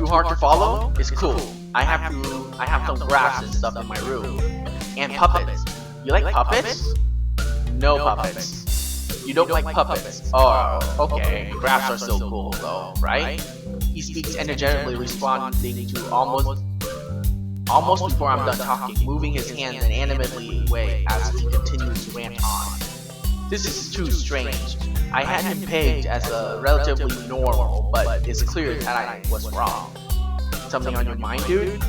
Too hard to follow? It's cool. I have some graphs and stuff in my room. And puppets. You like puppets? No puppets. You don't like puppets. Oh, okay. Graphs are still cool though, right? He speaks energetically, responding to almost before I'm done talking, moving his hands in an animatedly way as he continues to rant on. This is too strange. I had him pegged as a relatively normal, but it's clear that I was wrong. Something on your mind, dude?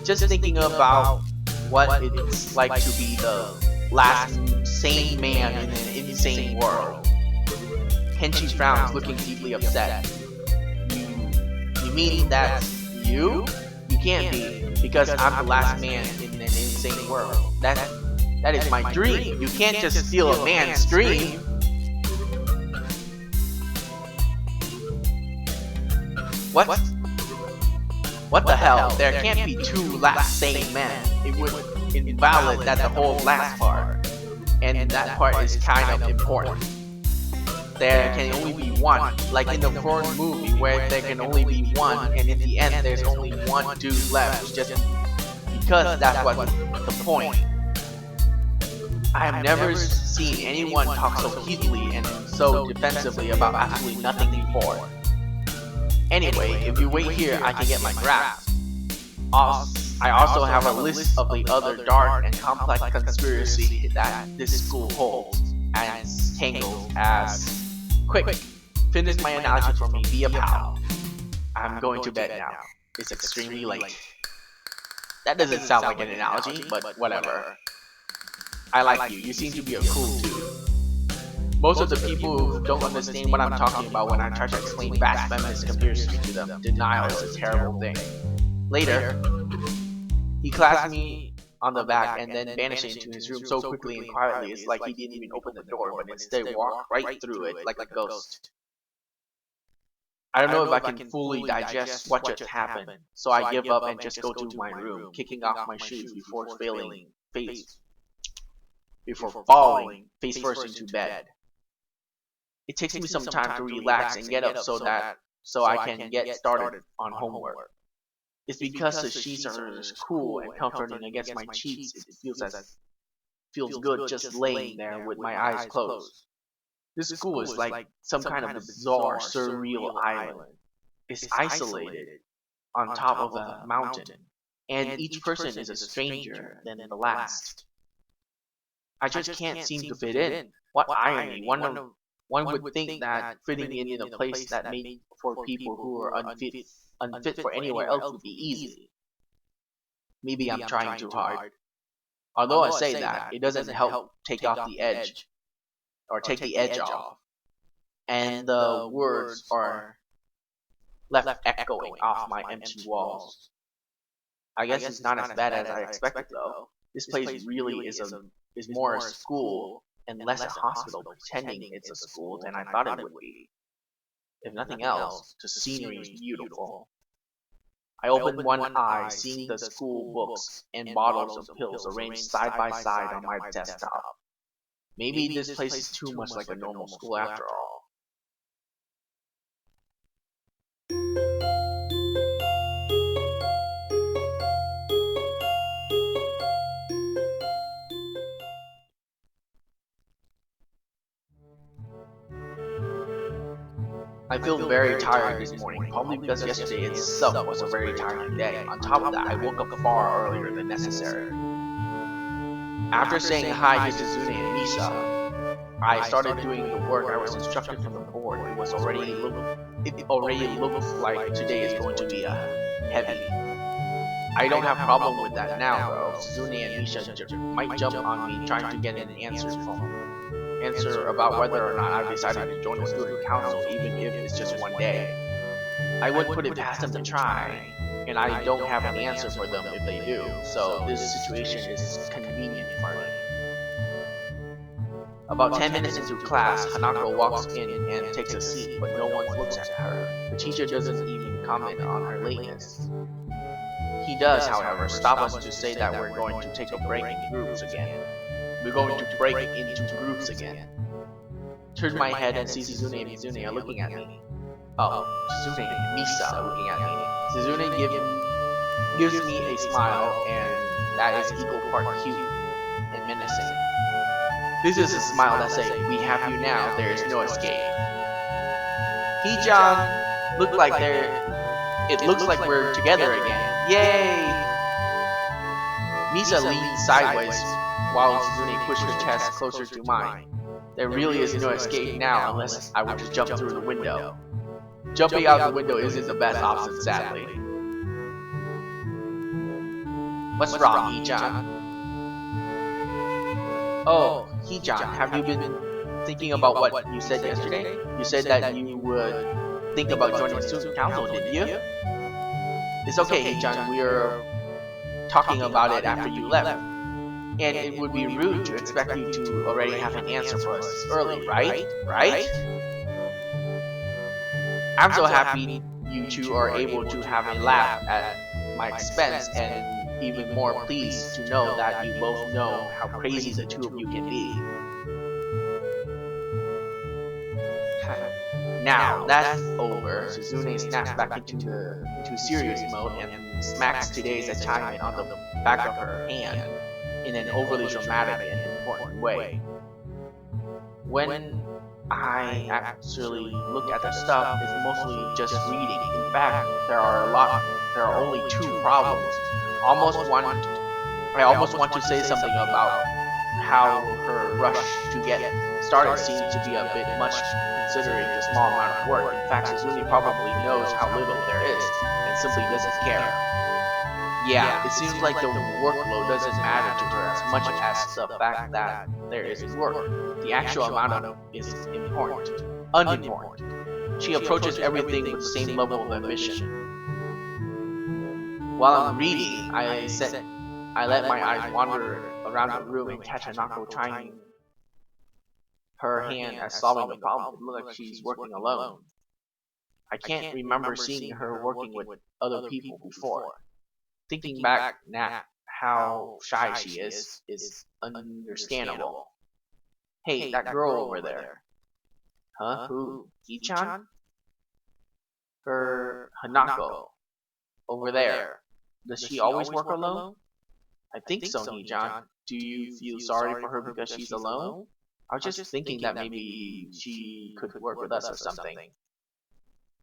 Just thinking about what it's like to be the last sane man in an insane world. Kenshi frowns, looking deeply upset. You mean that's you? You can't be, because I'm the last man in an insane world. That is my dream. You can't just steal a man's dream. What the hell? There can't be two last sane men. It would invalidate that the whole last part. And that part is kind of important. There can only be one, like in the foreign movie where there can only be one, and in the end there's only one dude left, just because that's what the point. I have never seen anyone talk so heatedly and so defensively about absolutely nothing before. Anyway, if you wait here, I can get my grasp. I also have a list of the other dark and complex conspiracy that this school holds and tangles as... Quick, finish my analogy for me, be a pal. I'm going to bed now. It's extremely late. That doesn't sound like an analogy, but whatever. I like you. You seem to be a cool dude. Most of the people don't understand what I'm talking about when I try to explain vast feminist conspiracy to them. Denial is a terrible thing. Later, he clapped me on the back and then vanished into his room so quickly and quietly it's like he didn't even open the door, but instead walked right through it like a ghost. I don't know if I can fully digest what just happened, so I give up and just go to my room, kicking off my shoes before falling face first into bed. It takes me some time to relax and get up so I can get started on homework. It's because the sheets are cool and comforting against my cheeks. It feels good just laying there with my eyes closed. This school is like some kind of bizarre, surreal island. It's isolated on top of a mountain, and each person is a stranger than the last. I just can't seem to fit in. What irony! One would think that fitting in a place that made for people who are unfit for anywhere else would be easy. Maybe I'm trying too hard. Although I say that, it doesn't help take the edge off. And the words are left echoing off my empty walls. I guess it's not as bad as I expected though. This place really is more a school and less a hospital pretending it's a school than I thought it would be. If nothing else, the scenery is beautiful. I opened one eye, seeing the school books and bottles of pills arranged side by side on my desktop. Maybe this place is too much like a normal school after all. I feel very tired this morning, probably because yesterday itself was a very tiring day. On top of that, I woke up far earlier than necessary. After saying hi to Suzune and Misha, I started doing the work I was instructed from the board. It already looks like today is going to be heavy. I don't have a problem with that now though. Suzune and Misha might jump on me trying to get an answer about whether or not I've decided to join the student council, even if it's just one day. I wouldn't put it past them to try, and I don't have an answer for them if they do, so this situation is convenient for me. About 10 minutes into class, Hanako walks in and takes a seat, but no one looks at her. The teacher doesn't even comment on her lateness. He does, however, stop us to say that we're going to take a break in groups again. We're going to break into groups again. Turn my head and see Suzune and Mizune are looking at me. Oh, Suzune and Misa are looking at me. Suzune gives me a smile, and that is equal part cute and menacing. This is a smile that says, "We have you now, there is no escape." Hee-chan, look like there. It looks like we're together again. Yay! Misa leaned sideways while Suzune pushed her chest closer to mine. There really is no escape now unless I were to jump through the window. Jumping out the window isn't the best option, sadly. What's wrong, Hee-chan? Oh, Hee-chan, have you been thinking about what you said yesterday? You said that you would think about joining student council, didn't you? It's okay, Hee-chan, we are talking about it after you left. And it would be rude to expect you to already have an answer for us this early, right? Right? I'm so happy you two are able to have a laugh at my expense, and even more pleased to know that you both know how crazy the two of you can be. Now that's over, Suzune snaps back into serious mode and smacks today's achievement on the back of her hand in an overly dramatic and important way. When I actually look at the stuff, it's mostly just reading. In fact, there are only two problems. I almost want to say something about how her rush to get started seems to be a bit much considering the small amount of work. In fact, Suzune probably knows how little there is and simply doesn't care. Yeah, it seems like the workload doesn't matter to her as much as the fact that there is work. The actual amount of it is important, unimportant. She approaches everything with the same level of ambition. While I'm reading, I let my eyes wander around the room and catch Hanako trying her hand at solving the problem. It looks like she's working alone. I can't remember seeing her working with other people before. Thinking back now how shy she is understandable. Hey, that girl over there. Huh? Who? Hee-chan? Her Hanako. Over there. Does she always work alone? I think so, Hee-chan. Do you feel sorry for her because she's alone? I was just thinking that maybe she could work with us or something.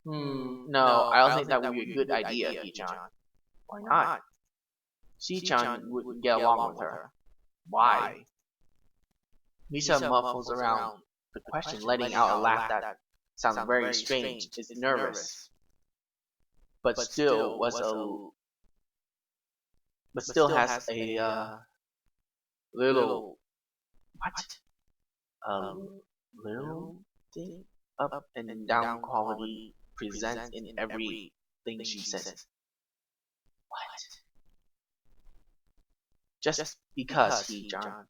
No, I don't think that would be a good idea, Hee-chan. Why not? Hee-chan wouldn't get along with her. Why? Misa muffles around the question, letting out a laugh that sounds very strange. Is nervous, but still has a little what? A little thing up and down quality present in everything she says. What? Just because, Hee-chan.